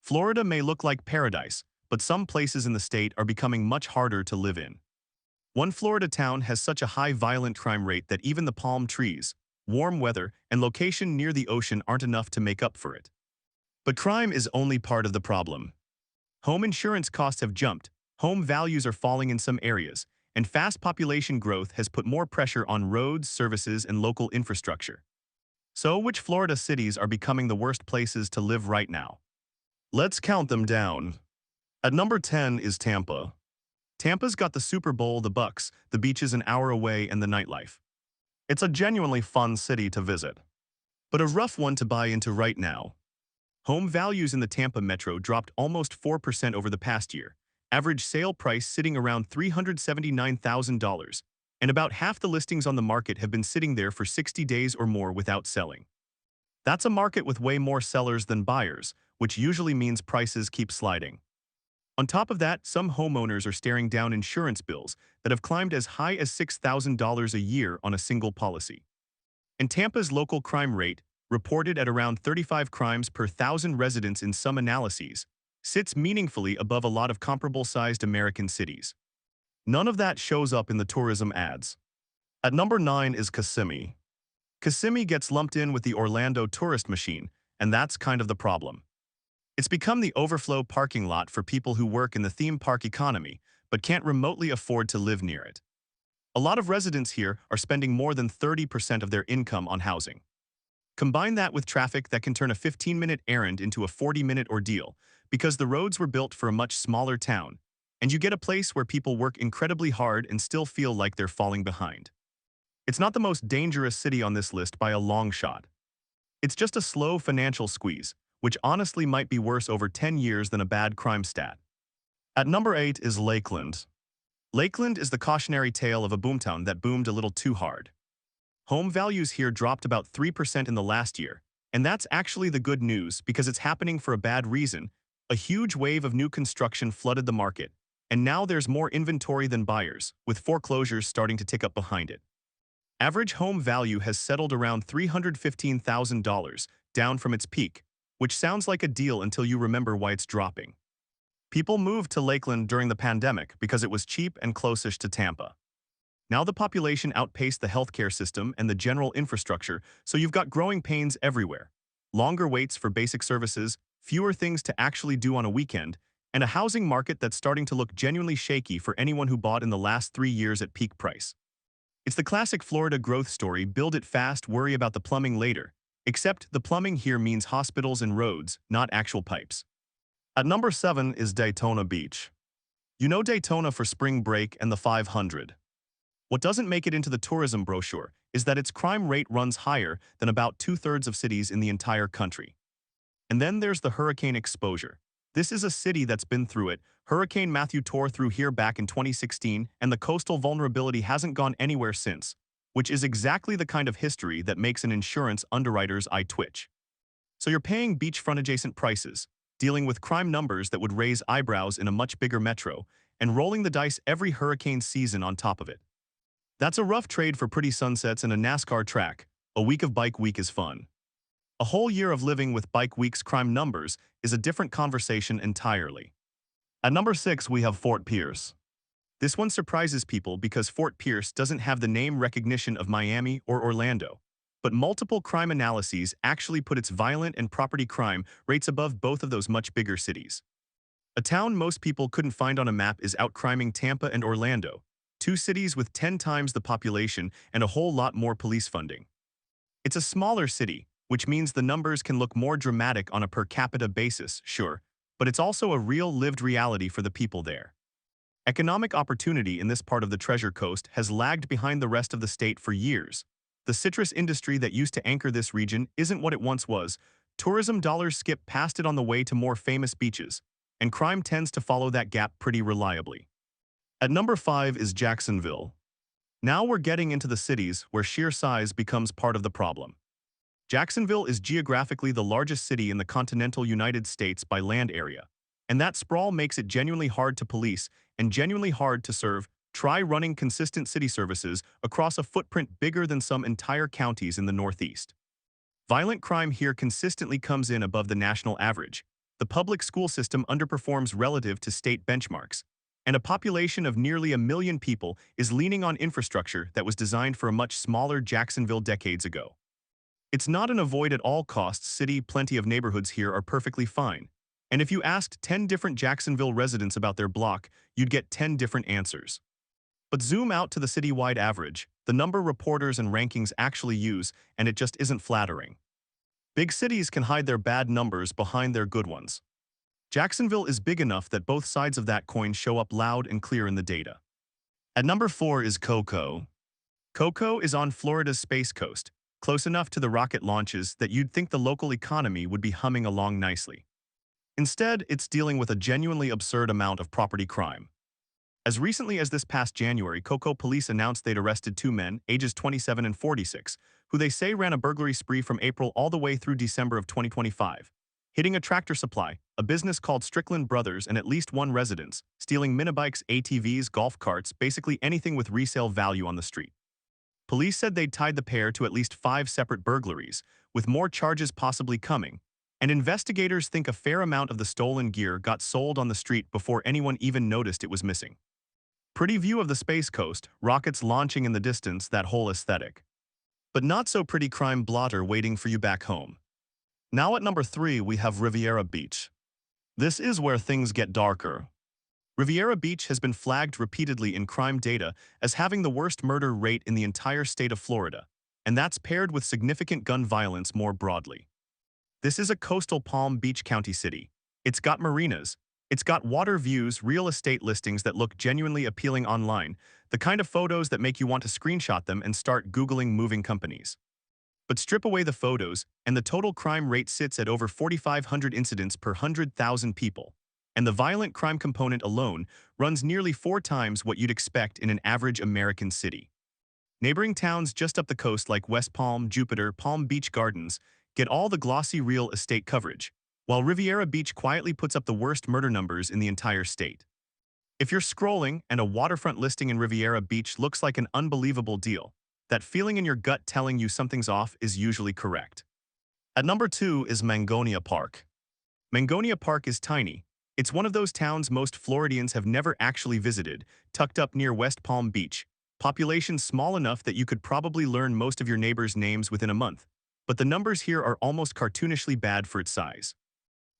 Florida may look like paradise, but some places in the state are becoming much harder to live in. One Florida town has such a high violent crime rate that even the palm trees, warm weather, and location near the ocean aren't enough to make up for it. But crime is only part of the problem. Home insurance costs have jumped, home values are falling in some areas, and fast population growth has put more pressure on roads, services, and local infrastructure. So, which Florida cities are becoming the worst places to live right now? Let's count them down. At number 10 is Tampa. Tampa's got the Super Bowl, the Bucks, the beaches an hour away, and the nightlife. It's a genuinely fun city to visit, but a rough one to buy into right now. Home values in the Tampa metro dropped almost 4% over the past year, average sale price sitting around $379,000, and about half the listings on the market have been sitting there for 60 days or more without selling. That's a market with way more sellers than buyers, which usually means prices keep sliding. On top of that, some homeowners are staring down insurance bills that have climbed as high as $6,000 a year on a single policy. And Tampa's local crime rate, reported at around 35 crimes per 1,000 residents in some analyses, sits meaningfully above a lot of comparable-sized American cities. None of that shows up in the tourism ads. At number 9 is Kissimmee. Kissimmee gets lumped in with the Orlando tourist machine, and that's kind of the problem. It's become the overflow parking lot for people who work in the theme park economy, but can't remotely afford to live near it. A lot of residents here are spending more than 30% of their income on housing. Combine that with traffic that can turn a 15-minute errand into a 40-minute ordeal because the roads were built for a much smaller town, and you get a place where people work incredibly hard and still feel like they're falling behind. It's not the most dangerous city on this list by a long shot. It's just a slow financial squeeze, which honestly might be worse over 10 years than a bad crime stat. At number 8 is Lakeland. Lakeland is the cautionary tale of a boomtown that boomed a little too hard. Home values here dropped about 3% in the last year, and that's actually the good news because it's happening for a bad reason. A huge wave of new construction flooded the market, and now there's more inventory than buyers, with foreclosures starting to tick up behind it. Average home value has settled around $315,000, down from its peak, which sounds like a deal until you remember why it's dropping. People moved to Lakeland during the pandemic because it was cheap and close-ish to Tampa. Now the population outpaced the healthcare system and the general infrastructure, so you've got growing pains everywhere. Longer waits for basic services, fewer things to actually do on a weekend, and a housing market that's starting to look genuinely shaky for anyone who bought in the last 3 years at peak price. It's the classic Florida growth story, build it fast, worry about the plumbing later. Except the plumbing here means hospitals and roads, not actual pipes. At number 7 is Daytona Beach. You know Daytona for spring break and the 500. What doesn't make it into the tourism brochure is that its crime rate runs higher than about 2/3 of cities in the entire country. And then there's the hurricane exposure. This is a city that's been through it. Hurricane Matthew tore through here back in 2016, and the coastal vulnerability hasn't gone anywhere since, which is exactly the kind of history that makes an insurance underwriter's eye twitch. So you're paying beachfront-adjacent prices, dealing with crime numbers that would raise eyebrows in a much bigger metro, and rolling the dice every hurricane season on top of it. That's a rough trade for pretty sunsets and a NASCAR track. A week of bike week is fun. A whole year of living with bike week's crime numbers is a different conversation entirely. At number 6, we have Fort Pierce. This one surprises people because Fort Pierce doesn't have the name recognition of Miami or Orlando, but multiple crime analyses actually put its violent and property crime rates above both of those much bigger cities. A town most people couldn't find on a map is outcriming Tampa and Orlando, 2 cities with 10 times the population and a whole lot more police funding. It's a smaller city, which means the numbers can look more dramatic on a per capita basis, sure, but it's also a real lived reality for the people there. Economic opportunity in this part of the Treasure Coast has lagged behind the rest of the state for years. The citrus industry that used to anchor this region isn't what it once was. Tourism dollars skip past it on the way to more famous beaches, and crime tends to follow that gap pretty reliably. At number 5 is Jacksonville. Now we're getting into the cities where sheer size becomes part of the problem. Jacksonville is geographically the largest city in the continental United States by land area, and that sprawl makes it genuinely hard to police and genuinely hard to serve. Try running consistent city services across a footprint bigger than some entire counties in the Northeast. Violent crime here consistently comes in above the national average, the public school system underperforms relative to state benchmarks, and a population of nearly 1 million people is leaning on infrastructure that was designed for a much smaller Jacksonville decades ago. It's not an avoid-at-all-costs city. Plenty of neighborhoods here are perfectly fine. And if you asked 10 different Jacksonville residents about their block, you'd get 10 different answers. But zoom out to the citywide average, the number reporters and rankings actually use, and it just isn't flattering. Big cities can hide their bad numbers behind their good ones. Jacksonville is big enough that both sides of that coin show up loud and clear in the data. At number 4 is Cocoa. Cocoa is on Florida's Space Coast, close enough to the rocket launches that you'd think the local economy would be humming along nicely. Instead, it's dealing with a genuinely absurd amount of property crime. As recently as this past January, Cocoa police announced they'd arrested 2 men, ages 27 and 46, who they say ran a burglary spree from April all the way through December of 2025, hitting a Tractor Supply, a business called Strickland Brothers, and at least one residence, stealing minibikes, ATVs, golf carts, basically anything with resale value on the street. Police said they'd tied the pair to at least 5 separate burglaries, with more charges possibly coming, and investigators think a fair amount of the stolen gear got sold on the street before anyone even noticed it was missing. Pretty view of the Space Coast, rockets launching in the distance, that whole aesthetic. But not so pretty crime blotter waiting for you back home. Now at number 3 we have Riviera Beach. This is where things get darker. Riviera Beach has been flagged repeatedly in crime data as having the worst murder rate in the entire state of Florida, and that's paired with significant gun violence more broadly. This is a coastal Palm Beach County city. It's got marinas. It's got water views, real estate listings that look genuinely appealing online, the kind of photos that make you want to screenshot them and start Googling moving companies. But strip away the photos, and the total crime rate sits at over 4,500 incidents per 100,000 people. And the violent crime component alone runs nearly 4 times what you'd expect in an average American city. Neighboring towns just up the coast like West Palm, Jupiter, Palm Beach Gardens get all the glossy real estate coverage, while Riviera Beach quietly puts up the worst murder numbers in the entire state. If you're scrolling and a waterfront listing in Riviera Beach looks like an unbelievable deal, that feeling in your gut telling you something's off is usually correct. At number 2 is Mangonia Park. Mangonia Park is tiny. It's one of those towns most Floridians have never actually visited, tucked up near West Palm Beach. Population small enough that you could probably learn most of your neighbors' names within a month, but the numbers here are almost cartoonishly bad for its size.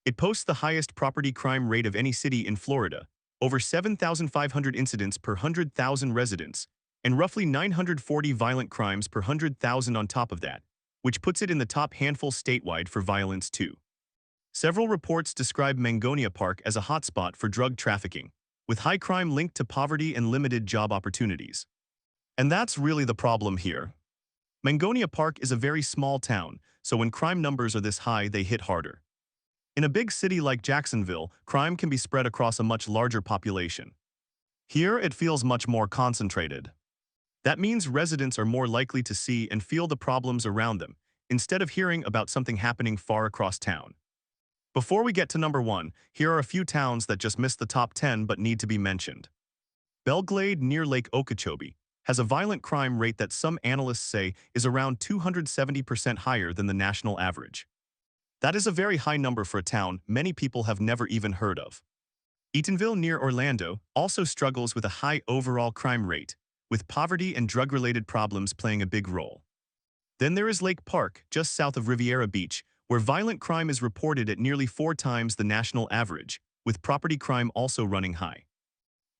It posts the highest property crime rate of any city in Florida, over 7,500 incidents per 100,000 residents, and roughly 940 violent crimes per 100,000 on top of that, which puts it in the top handful statewide for violence too. Several reports describe Mangonia Park as a hotspot for drug trafficking, with high crime linked to poverty and limited job opportunities. And that's really the problem here. Mangonia Park is a very small town, so when crime numbers are this high, they hit harder. In a big city like Jacksonville, crime can be spread across a much larger population. Here, it feels much more concentrated. That means residents are more likely to see and feel the problems around them, instead of hearing about something happening far across town. Before we get to number 1, here are a few towns that just missed the top 10 but need to be mentioned. Belglade near Lake Okeechobee has a violent crime rate that some analysts say is around 270% higher than the national average. That is a very high number for a town many people have never even heard of. Eatonville near Orlando also struggles with a high overall crime rate, with poverty and drug-related problems playing a big role. Then there is Lake Park, just south of Riviera Beach, where violent crime is reported at nearly 4 times the national average, with property crime also running high.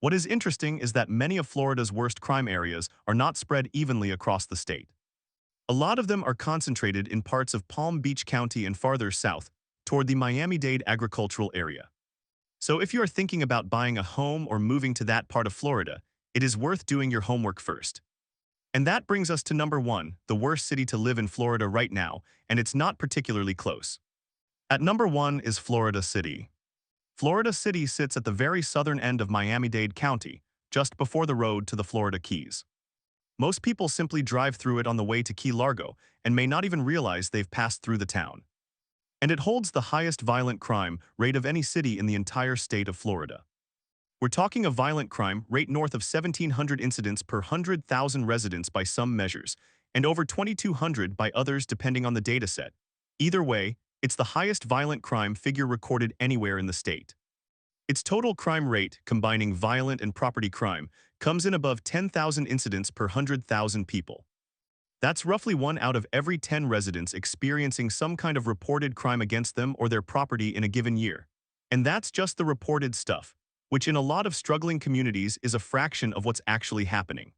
What is interesting is that many of Florida's worst crime areas are not spread evenly across the state. A lot of them are concentrated in parts of Palm Beach County and farther south, toward the Miami-Dade agricultural area. So if you are thinking about buying a home or moving to that part of Florida, it is worth doing your homework first. And that brings us to number 1, the worst city to live in Florida right now, and it's not particularly close. At number 1 is Florida City. Florida City sits at the very southern end of Miami-Dade County, just before the road to the Florida Keys. Most people simply drive through it on the way to Key Largo and may not even realize they've passed through the town. And it holds the highest violent crime rate of any city in the entire state of Florida. We're talking a violent crime rate north of 1,700 incidents per 100,000 residents by some measures, and over 2,200 by others depending on the dataset. Either way, It's the highest violent crime figure recorded anywhere in the state. Its total crime rate, combining violent and property crime, comes in above 10,000 incidents per 100,000 people. That's roughly 1 out of every 10 residents experiencing some kind of reported crime against them or their property in a given year. And that's just the reported stuff, which in a lot of struggling communities is a fraction of what's actually happening.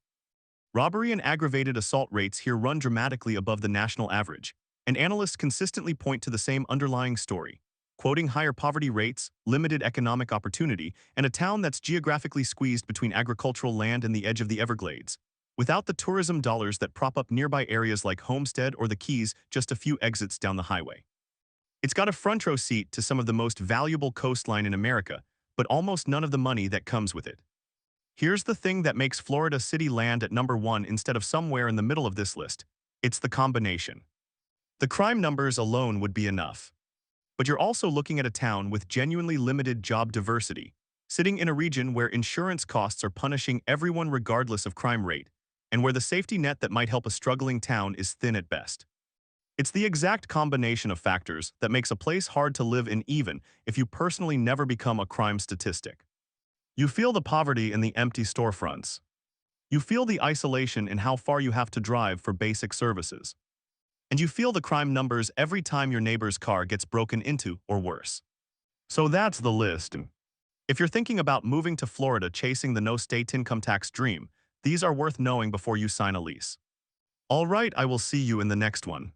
Robbery and aggravated assault rates here run dramatically above the national average, and analysts consistently point to the same underlying story, quoting higher poverty rates, limited economic opportunity, and a town that's geographically squeezed between agricultural land and the edge of the Everglades, without the tourism dollars that prop up nearby areas like Homestead or the Keys just a few exits down the highway. It's got a front row seat to some of the most valuable coastline in America, but almost none of the money that comes with it. Here's the thing that makes Florida City land at number 1 instead of somewhere in the middle of this list. It's the combination. The crime numbers alone would be enough. But you're also looking at a town with genuinely limited job diversity, sitting in a region where insurance costs are punishing everyone regardless of crime rate, and where the safety net that might help a struggling town is thin at best. It's the exact combination of factors that makes a place hard to live in even if you personally never become a crime statistic. You feel the poverty in the empty storefronts. You feel the isolation in how far you have to drive for basic services. And you feel the crime numbers every time your neighbor's car gets broken into or worse. So that's the list. If you're thinking about moving to Florida chasing the no state income tax dream, these are worth knowing before you sign a lease. All right, I will see you in the next one.